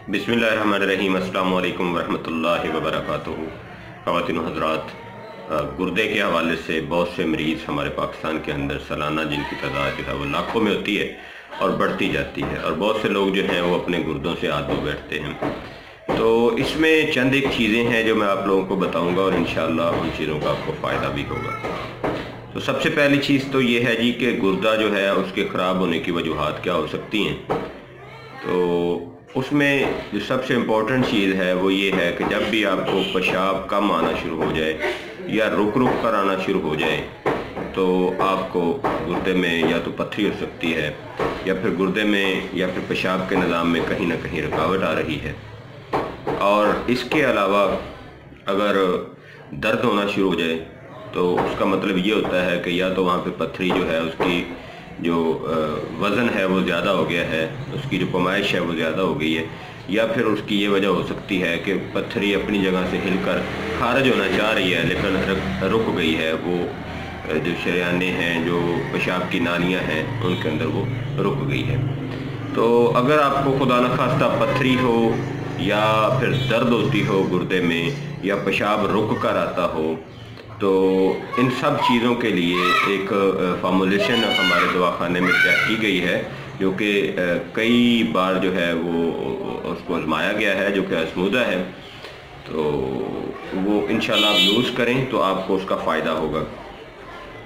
बिस्मिल्लाहिर्रहमानिर्रहीम। अस्सलाम वालेकुम वरहमतुल्लाहि वबरकातुहू। ख़वातीन व हज़रात, गुर्दे के हवाले से बहुत से मरीज़ हमारे पाकिस्तान के अंदर सालाना जिनकी तादाद जो है वो लाखों में होती है और बढ़ती जाती है, और बहुत से लोग जो हैं वो अपने गुर्दों से आदो बैठते हैं। तो इसमें चंद एक चीज़ें हैं जो मैं आप लोगों को बताऊंगा और इंशाअल्लाह उन चीज़ों का आपको फ़ायदा भी होगा। तो सबसे पहली चीज़ तो ये है जी कि गुर्दा जो है उसके ख़राब होने की वजूहात क्या हो सकती हैं। तो उसमें जो सबसे इम्पोर्टेंट चीज़ है वो ये है कि जब भी आपको पेशाब कम आना शुरू हो जाए या रुक रुक कर आना शुरू हो जाए तो आपको गुर्दे में या तो पथरी हो सकती है या फिर गुर्दे में या फिर पेशाब के निज़ाम में कहीं ना कहीं रुकावट आ रही है। और इसके अलावा अगर दर्द होना शुरू हो जाए तो उसका मतलब ये होता है कि या तो वहाँ पे पथरी जो है उसकी जो वज़न है वो ज़्यादा हो गया है, उसकी जो पैमाइश है वो ज़्यादा हो गई है, या फिर उसकी ये वजह हो सकती है कि पथरी अपनी जगह से हिलकर खारिज होना चाह रही है लेकिन रुक गई है। वो जो शरियाने हैं, जो पेशाब की नालियाँ हैं, उनके अंदर वो रुक गई है। तो अगर आपको खुदा न खास्ता पथरी हो या फिर दर्द होती हो गुर्दे में या पेशाब रुक कर आता हो तो इन सब चीज़ों के लिए एक फार्मूलेशन हमारे दवाखाने में तैयार की गई है जो कि कई बार जो है वो उसको आजमाया गया है, जो कि आजमूदा है। तो वो इंशाल्लाह आप यूज़ करें तो आपको उसका फ़ायदा होगा।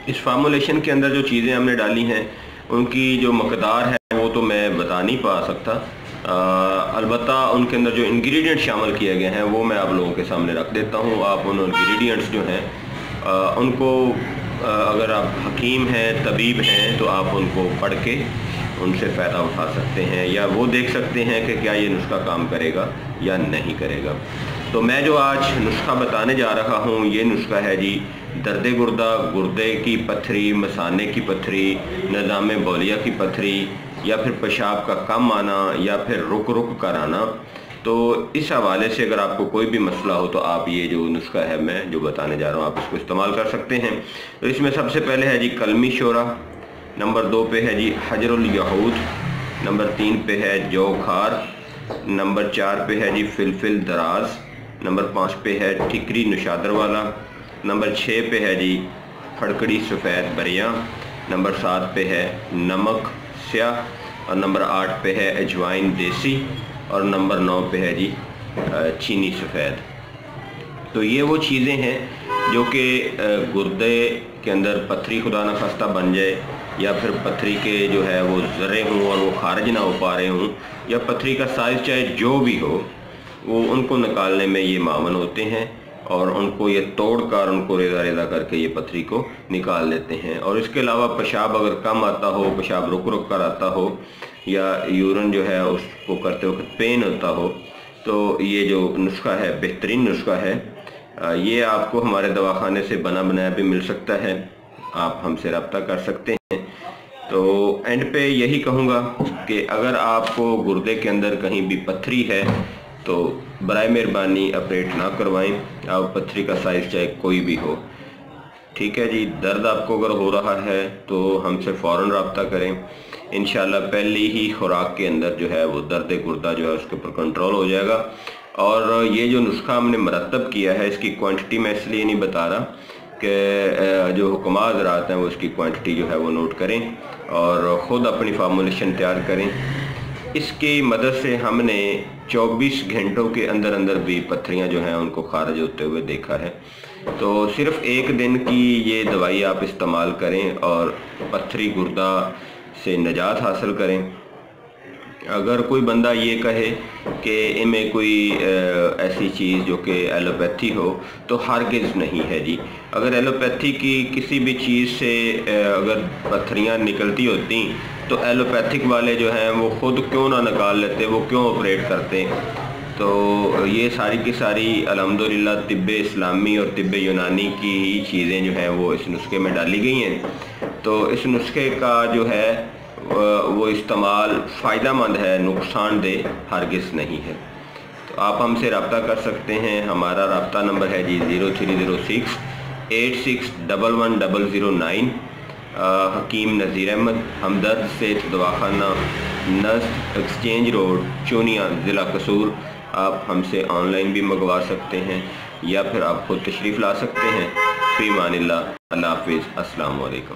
इस फार्मूलेशन के अंदर जो चीज़ें हमने डाली हैं उनकी जो मकदार है वो तो मैं बता नहीं पा सकता, अलबत्ता उनके अंदर जो इंग्रेडिएंट शामिल किए गए हैं वो मैं आप लोगों के सामने रख देता हूँ। आप उन इंग्रेडिएंट्स जो हैं उनको अगर आप हकीम हैं, तबीब हैं, तो आप उनको पढ़ के उनसे फ़ायदा उठा सकते हैं या वो देख सकते हैं कि क्या ये नुस्खा काम करेगा या नहीं करेगा। तो मैं जो आज नुस्खा बताने जा रहा हूँ ये नुस्खा है जी दर्द गुर्दा, गुर्दे की पथरी, मसाने की पथरी, निज़ाम बौलिया की पथरी, या फिर पेशाब का कम आना या फिर रुक रुक कर आना। तो इस हवाले से अगर आपको कोई भी मसला हो तो आप ये जो नुस्खा है मैं जो बताने जा रहा हूँ आप इसको इस्तेमाल कर सकते हैं। तो इसमें सबसे पहले है जी कलमी शोरा, नंबर 2 पे है जी हजरुल यहूद, नंबर 3 पे है जौ खार, नंबर 4 पे है जी फिलफिल दराज, नंबर 5 पे है ठिकरी नुशादर वाला, नंबर 6 पे है जी फड़कड़ी सफ़ेद बरियाँ, नंबर 7 पे है नमक स्याह, और नंबर 8 पे है अजवाइन देसी, और नंबर 9 पे है जी चीनी सफ़ेद। तो ये वो चीज़ें हैं जो कि गुर्दे के अंदर पथरी खुदा न खास्ता बन जाए या फिर पथरी के जो है वो ज़र्रे हों और वो खारिज ना हो पा रहे हों, या पथरी का साइज़ चाहे जो भी हो वो उनको निकालने में ये मावन होते हैं और उनको ये तोड़ कर उनको रेज़ा रेज़ा करके ये पथरी को निकाल लेते हैं। और इसके अलावा पेशाब अगर कम आता हो, पेशाब रुक रुक कर आता हो, या यूरिन जो है उसको करते वक्त पेन होता हो, तो ये जो नुस्खा है बेहतरीन नुस्खा है। ये आपको हमारे दवाखाने से बना बनाया भी मिल सकता है, आप हमसे रब्ता कर सकते हैं। तो एंड पे यही कहूँगा कि अगर आपको गुर्दे के अंदर कहीं भी पथरी है तो बराए मेहरबानी ऑपरेट ना करवाएं, आप पथरी का साइज़ चाहे कोई भी हो। ठीक है जी, दर्द आपको अगर हो रहा है तो हमसे फ़ौरन रब्ता करें, इंशाल्लाह पहली ही खुराक के अंदर जो है वो दर्द गुर्दा जो है उसके ऊपर कंट्रोल हो जाएगा। और ये जो नुस्खा हमने मरतब किया है इसकी क्वांटिटी मैं इसलिए नहीं बता रहा कि जो हुक्मा हज़रात हैं वो इसकी क्वांटिटी जो है वो नोट करें और ख़ुद अपनी फार्मूलेशन तैयार करें। इसकी मदद से हमने 24 घंटों के अंदर अंदर भी पथरियाँ जो हैं उनको खारिज होते हुए देखा है। तो सिर्फ़ एक दिन की ये दवाई आप इस्तेमाल करें और पथरी गुर्दा से निजात हासिल करें। अगर कोई बंदा ये कहे कि इनमें कोई ऐसी चीज़ जो कि एलोपैथी हो तो हरगिज़ नहीं है जी। अगर एलोपैथी की किसी भी चीज़ से अगर पथरियाँ निकलती होती तो एलोपैथिक वाले जो हैं वो ख़ुद क्यों ना निकाल लेते, वो क्यों ऑपरेट करते। तो ये सारी की सारी अल्हम्दुलिल्लाह तिब्बे इस्लामी और तिब्बे यूनानी की ही चीज़ें जो हैं वो इस नुस्खे में डाली गई हैं। तो इस नुस्खे का जो है वो इस्तेमाल फ़ायदेमंद है, नुकसानदेह हरगिज़ नहीं है। तो आप हमसे रब्ता कर सकते हैं। हमारा रब्ता नंबर है जी 0306 8611 009। हकीम nazir अहमद, हमदर्द से दवाखाना, نصب ایکسچینج روڈ چونیا ضلع قصور۔ آپ ہم سے آن لائن بھی منگوا سکتے ہیں یا پھر آپ خود تشریف لا سکتے ہیں۔ فی امان اللہ، اللہ حافظ، السلام علیکم۔